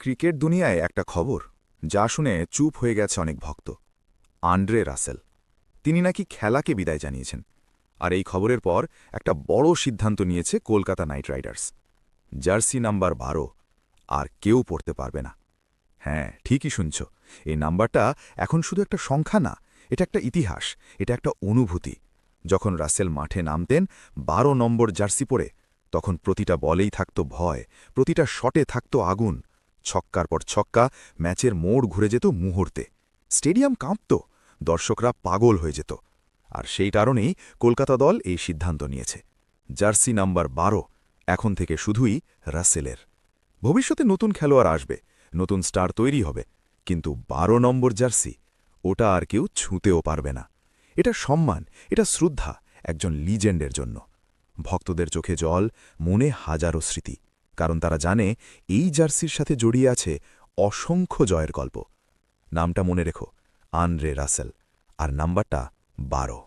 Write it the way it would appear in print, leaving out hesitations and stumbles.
Cricket দুনিয়ায় একটা খবর যা শুনে চুপ হয়ে গেছে অনেক ভক্ত। আন্দ্রে রাসেল, তিনি নাকি খেলাকে বিদায় জানিয়েছেন। আর এই খবরের পর একটা বড় সিদ্ধান্ত নিয়েছে Kolkata night Riders. Jersey number 12 আর কেউ পড়তে পারবে না। হ্যাঁ, ঠিকই শুনছ, এই নাম্বারটা এখন শুধু একটা সংখ্যা না, এটা একটা ইতিহাস, এটা একটা অনুভূতি। যখন রাসেল মাঠে নামতেন 12 নম্বর জার্সি পরে, তখন প্রতিটা বলেই থাকত ভয়, প্রতিটা শটে থাকত আগুন। ছক্কার পর ছক্কা, ম্যাচের মোড় ঘুরে যেত মুহূর্তে। স্টেডিয়াম কাঁপত, দর্শকরা পাগল হয়ে যেত। আর সেই কারণেই কলকাতা দল এই সিদ্ধান্ত নিয়েছে, জার্সি নাম্বার 12 এখন থেকে শুধুই রাসেলের। ভবিষ্যতে নতুন খেলোয়াড় আসবে, নতুন স্টার তৈরি হবে, কিন্তু 12 নম্বর জার্সি, ওটা আর কেউ ছুঁতেও পারবে না। এটা সম্মান, এটা শ্রদ্ধা একজন লিজেন্ডের জন্য। ভক্তদের চোখে জল, মনে হাজারো স্মৃতি, কারণ তারা জানে এই জার্সির সাথে জড়িয়ে আছে অসংখ্য জয়ের গল্প। নামটা মনে রেখো, আন্দ্রে রাসেল, আর নাম্বারটা 12।